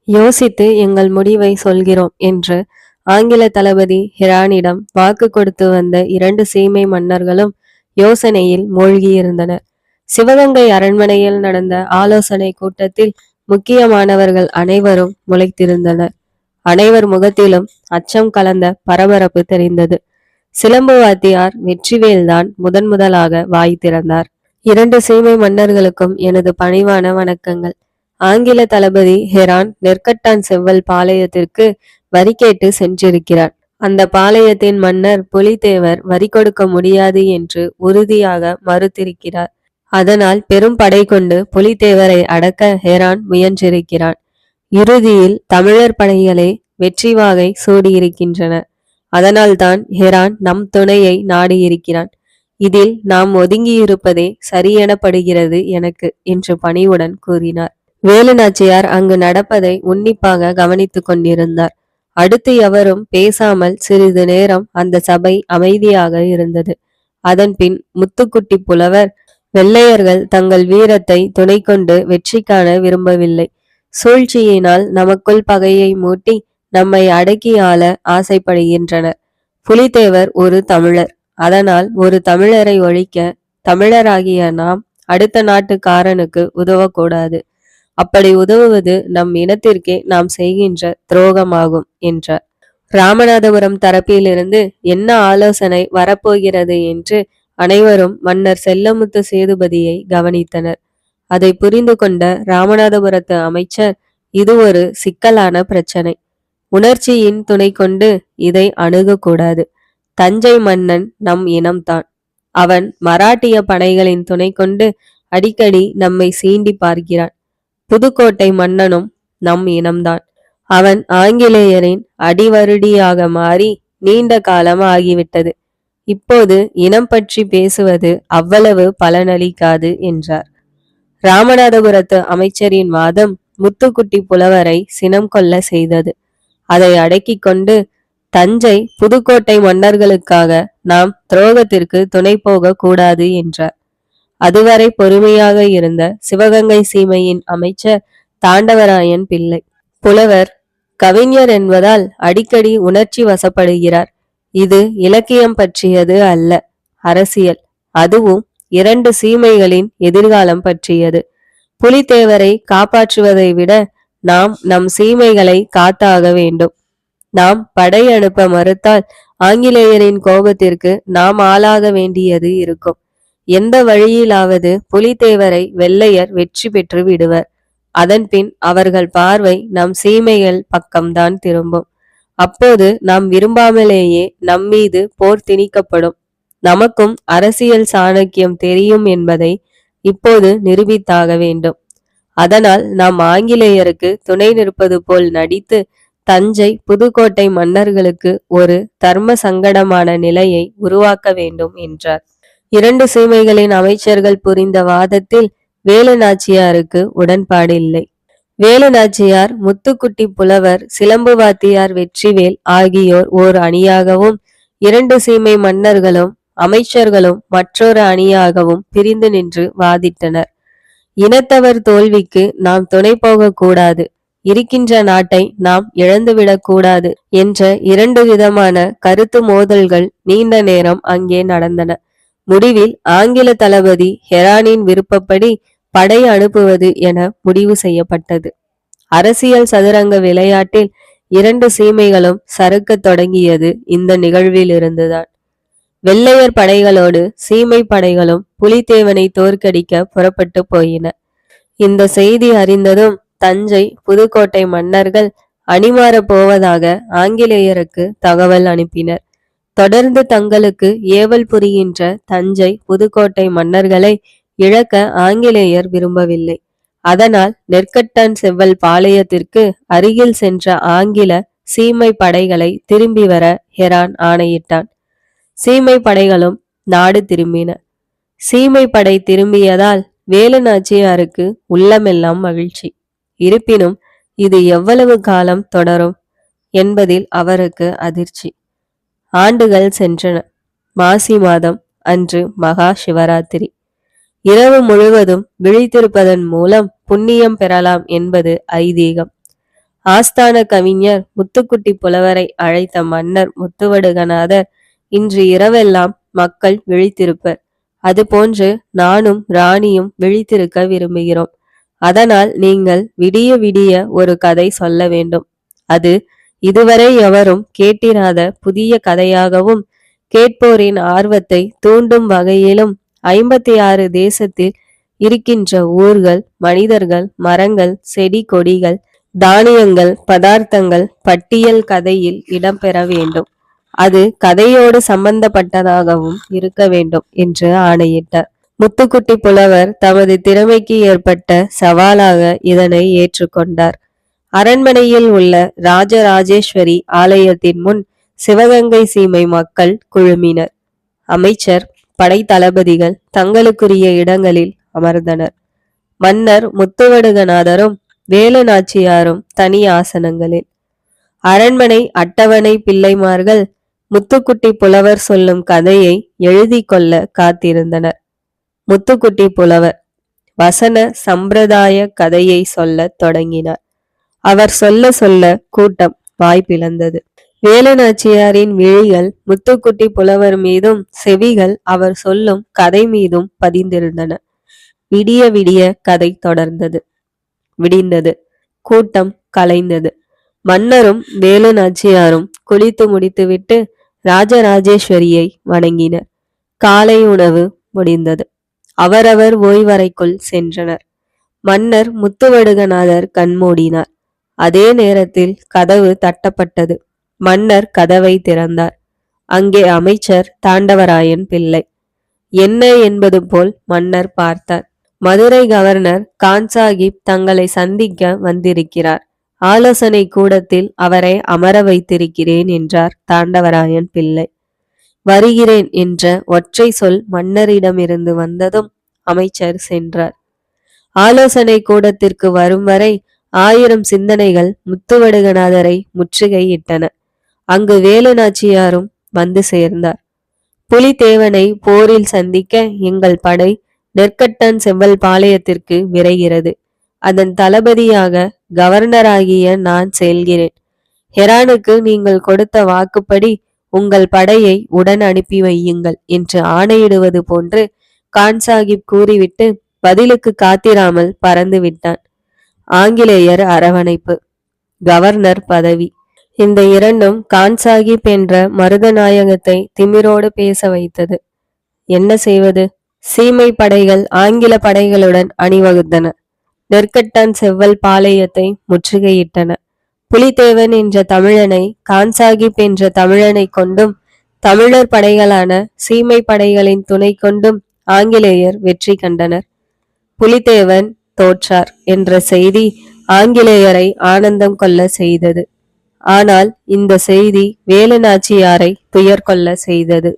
யோசித்து எங்கள் முடிவை சொல்கிறோம் என்று ஆங்கில தளபதி ஹிரானிடம் வாக்கு கொடுத்து வந்த 2 சீமை மன்னர்களும் யோசனையில் மூழ்கியிருந்தனர். சிவகங்கை அரண்மனையில் நடந்த ஆலோசனை கூட்டத்தில் முக்கியமானவர்கள் அனைவரும் முளைத்திருந்தனர். அனைவர் முகத்திலும் அச்சம் கலந்த பரபரப்பு தெரிந்தது. சிலம்பு வாத்தியார் வெற்றிவேல்தான் முதலாக வாய் திறந்தார். 2 சீமை மன்னர்களுக்கும் எனது பணிவான வணக்கங்கள். ஆங்கில தளபதி ஹெரான் நெற்கட்டான் செவ்வல் பாளையத்திற்கு வரி கேட்டு சென்றிருக்கிறார். அந்த பாளையத்தின் மன்னர் புலித்தேவர் வரி கொடுக்க முடியாது என்று உறுதியாக மறுத்திருக்கிறார். அதனால் பெரும் படை கொண்டு புலித்தேவரை அடக்க ஹெரான் முயன்றிருக்கிறான். இறுதியில் தமிழர் படைகளே வெற்றி வாகை சூடியிருக்கின்றன. அதனால்தான் ஹெரான் நம் துணையை நாடியிருக்கிறான். இதில் நாம் ஒதுங்கியிருப்பதே சரியெனப்படுகிறது எனக்கு என்று பணிவுடன் கூறினார். வேலு நாச்சியார் அங்கு நடப்பதை உன்னிப்பாக கவனித்துக் கொண்டிருந்தார். அடுத்து எவரும் பேசாமல் சிறிது நேரம் அந்த சபை அமைதியாக இருந்தது. அதன்பின் முத்துக்குட்டி புலவர், வெள்ளையர்கள் தங்கள் வீரத்தை துணை கொண்டு வெற்றி காண விரும்பவில்லை. சூழ்ச்சியினால் நமக்குள் பகையை மூட்டி நம்மை அடக்கி ஆள ஆசைப்படுகின்றனர். புலித்தேவர் ஒரு தமிழர். அதனால் ஒரு தமிழரை ஒழிக்க தமிழராகிய நாம் அடுத்த நாட்டுக்காரனுக்கு உதவக்கூடாது. அப்படி உதவுவது நம் இனத்திற்கே நாம் செய்கின்ற துரோகமாகும் என்றார். ராமநாதபுரம் தரப்பிலிருந்து என்ன ஆலோசனை வரப்போகிறது என்று அனைவரும் மன்னர் செல்லமுத்து சேதுபதியை கவனித்தனர். அதை புரிந்து கொண்ட ராமநாதபுரத்து அமைச்சர், இது ஒரு சிக்கலான பிரச்சனை. உணர்ச்சியின் துணை கொண்டு இதை அணுகக்கூடாது. தஞ்சை மன்னன் நம் இனம்தான். அவன் மராட்டிய படைகளின் துணை கொண்டு அடிக்கடி நம்மை சீண்டி பார்க்கிறான். புதுக்கோட்டை மன்னனும் நம் இனம்தான். அவன் ஆங்கிலேயரின் அடிவருடியாக மாறி நீண்ட காலம் ஆகிவிட்டது. இப்போது இனம் பற்றி பேசுவது அவ்வளவு பலனளிக்காது என்றார். ராமநாதபுரத்து அமைச்சரின் வாதம் முத்துக்குட்டி புலவரை சினம் கொள்ள செய்தது. அதை அடக்கி கொண்டு, தஞ்சை புதுக்கோட்டை மன்னர்களுக்காக நாம் துரோகத்திற்கு துணை போக கூடாது என்றார். அதுவரை பொறுமையாக இருந்த சிவகங்கை சீமையின் அமைச்சர் தாண்டவராயன் பிள்ளை, புலவர் கவிஞர் என்பதால் அடிக்கடி உணர்ச்சி வசப்படுகிறார். இது இலக்கியம் பற்றியது அல்ல, அரசியல். அதுவும் 2 சீமைகளின் எதிர்காலம் பற்றியது. புலித்தேவரை காப்பாற்றுவதை விட நாம் நம் சீமைகளை காத்தாக வேண்டும். நாம் படை அனுப்ப மறுத்தால் ஆங்கிலேயரின் கோபத்திற்கு நாம் ஆளாக வேண்டியது இருக்கும். எந்த வழியிலாவது புலித்தேவரை வெள்ளையர் வெற்றி பெற்று விடுவர். அதன்பின் அவர்கள் பார்வை நம் சீமைகள் பக்கம்தான் திரும்பும். அப்போது நாம் விரும்பாமலேயே நம்மீது போர் திணிக்கப்படும். நமக்கும் அரசியல் சாணக்கியம் தெரியும் என்பதை இப்போது நிரூபித்தாக வேண்டும். அதனால் நாம் ஆங்கிலேயருக்கு துணை நிற்பது போல் நடித்து தஞ்சை புதுக்கோட்டை மன்னர்களுக்கு ஒரு தர்ம சங்கடமான நிலையை உருவாக்க வேண்டும் என்றார். 2 சீமைகளின் அமைச்சர்கள் புரிந்த வாதத்தில் வேலு நாச்சியாருக்கு உடன்பாடு இல்லை. வேலு நாச்சியார், முத்துக்குட்டி புலவர், சிலம்பு வாத்தியார் வெற்றிவேல் ஆகியோர் ஓர் அணியாகவும், 2 சீமை மன்னர்களும் அமைச்சர்களும் மற்றொரு அணியாகவும் பிரிந்து நின்று வாதிட்டனர். இனத்தவர் தோல்விக்கு நாம் துணை போக கூடாது, இருக்கின்ற நாட்டை நாம் இழந்துவிடக் கூடாது என்ற 2 விதமான கருத்து மோதல்கள் நீண்ட நேரம் அங்கே நடந்தன. முடிவில் ஆங்கில தளபதி ஹெரானின் விருப்பப்படி படை அனுப்புவது என முடிவு செய்யப்பட்டது. அரசியல் சதுரங்க விளையாட்டில் 2 சீமைகளும் சறுக்க தொடங்கியது இந்த நிகழ்வில் இருந்துதான். வெள்ளையர் படைகளோடு சீமை படைகளும் புலித்தேவனை தோற்கடிக்க புறப்பட்டு போயின. இந்த செய்தி அறிந்ததும் தஞ்சை புதுக்கோட்டை மன்னர்கள் அணிமாறப் போவதாக ஆங்கிலேயருக்கு தகவல் அனுப்பினர். தொடர்ந்து தங்களுக்கு ஏவல் புரிகின்ற தஞ்சை புதுக்கோட்டை மன்னர்களை இழக்க ஆங்கிலேயர் விரும்பவில்லை. அதனால் நெற்கட்டான் செவ்வல் பாளையத்திற்கு அருகில் சென்ற ஆங்கில சீமை படைகளை திரும்பி வர ஹெரான் ஆணையிட்டான். சீமை படைகளும் நாடு திரும்பின. சீமை படை திரும்பியதால் வேலு நாச்சியாருக்கு உள்ளமெல்லாம் மகிழ்ச்சி. இருப்பினும் இது எவ்வளவு காலம் தொடரும் என்பதில் அவருக்கு அதிர்ச்சி. ஆண்டுகள் சென்றன. மாசி மாதம் அன்று மகா சிவராத்திரி. இரவு முழுவதும் விழித்திருப்பதன் மூலம் புண்ணியம் பெறலாம் என்பது ஐதீகம். ஆஸ்தான கவிஞர் முத்துக்குட்டி புலவரை அழைத்த மன்னர் முத்துவடுகநாதர், இன்று இரவெல்லாம் மக்கள் விழித்திருப்பர். அதுபோன்று நானும் ராணியும் விழித்திருக்க விரும்புகிறோம். அதனால் நீங்கள் விடிய விடிய ஒரு கதை சொல்ல வேண்டும். அது இதுவரை எவரும் கேட்டிராத புதிய கதையாகவும் கேட்போரின் ஆர்வத்தை தூண்டும் வகையிலும் 56 தேசத்தில் இருக்கின்ற ஊர்கள், மனிதர்கள், மரங்கள், செடி கொடிகள், தானியங்கள், பதார்த்தங்கள் பட்டியல் கதையில் இடம்பெற வேண்டும். அது கதையோடு சம்பந்தப்பட்டதாகவும் இருக்க வேண்டும் என்று ஆணையிட்டார். முத்துக்குட்டி புலவர் தமது திறமைக்கு ஏற்பட்ட சவாலாக இதனை ஏற்றுக்கொண்டார். அரண்மனையில் உள்ள ராஜராஜேஸ்வரி ஆலயத்தின் முன் சிவகங்கை சீமை மக்கள் குழுமினர். அமைச்சர், படை தளபதிகள் தங்களுக்குரிய இடங்களில் அமர்ந்தனர். மன்னர் முத்துவடுகநாதரும் வேலு நாச்சியாரும் தனி ஆசனங்களில். அரண்மனை அட்டவணை பிள்ளைமார்கள் முத்துக்குட்டி புலவர் சொல்லும் கதையை எழுதி கொள்ள காத்திருந்தனர். முத்துக்குட்டி புலவர் வசன சம்பிரதாய கதையை சொல்ல தொடங்கினார். அவர் சொல்ல சொல்ல கூட்டம் வாய்ப்பிழந்தது. வேலு நாச்சியாரின் விழிகள் முத்துக்குட்டி புலவர் மீதும் செவிகள் அவர் சொல்லும் கதை மீதும் பதிந்திருந்தன. விடிய விடிய கதை தொடர்ந்தது. விடிந்தது. கூட்டம் கலைந்தது. மன்னரும் வேலு நாச்சியாரும் குளித்து முடித்துவிட்டு ராஜராஜேஸ்வரியை வணங்கினர். காலை உணவு முடிந்தது. அவரவர் ஓய்வறைக்குள் சென்றனர். மன்னர் முத்துவடுகநாதர் கண்மூடினார். அதே நேரத்தில் கதவு தட்டப்பட்டது. மன்னர் கதவை திறந்தார். அங்கே அமைச்சர் தாண்டவராயன் பிள்ளை. என்ன என்பது போல் மன்னர் பார்த்தார். மதுரை கவர்னர் கான் சாஹிப் தங்களை சந்திக்க வந்திருக்கிறார். ஆலோசனை கூடத்தில் அவரை அமர வைத்திருக்கிறேன் என்றார் தாண்டவராயன் பிள்ளை. வருகிறேன் என்ற ஒற்றை சொல் மன்னரிடமிருந்து வந்ததும் அமைச்சர் சென்றார். ஆலோசனை கூடத்திற்கு வரும் வரை 1000 சிந்தனைகள் முத்துவடுகநாதரை முற்றுகையிட்டன. அங்கு வேலு நாச்சியாரும் வந்து சேர்ந்தார். புலித்தேவனை போரில் சந்திக்க எங்கள் படை நெற்கட்டன் செவ்வல் பாளையத்திற்கு விரைகிறது. அதன் தளபதியாக கவர்னராகிய நான் செல்கிறேன். ஹெரானுக்கு நீங்கள் கொடுத்த வாக்குப்படி உங்கள் படையை உடன் அனுப்பி வையுங்கள் என்று ஆணையிடுவது போன்று கான் சாஹிப் கூறிவிட்டு பதிலுக்கு காத்திராமல் பறந்து விட்டான். ஆங்கிலேயர் அரவணைப்பு, கவர்னர் பதவி, இந்த இரண்டும் கான் சாஹிப் என்ற மருதநாயகத்தை திமிரோடு பேச வைத்தது. என்ன செய்வது? சீமை படைகள் ஆங்கில படைகளுடன் அணிவகுத்தன. நெற்கட்டான் செவ்வல் பாளையத்தை முற்றுகையிட்டன. புலித்தேவன் என்ற தமிழனை கான் சாஹிப் என்ற தமிழனை கொண்டும் தமிழர் படைகளான சீமை படைகளின் துணை கொண்டும் ஆங்கிலேயர் வெற்றி கண்டனர். புலித்தேவன் தோற்றார் என்ற செய்தி ஆங்கிலேயரை ஆனந்தம் கொள்ள செய்தது. ஆனால் இந்த செய்தி வேலு நாச்சியாரை துயர் கொள்ள செய்தது.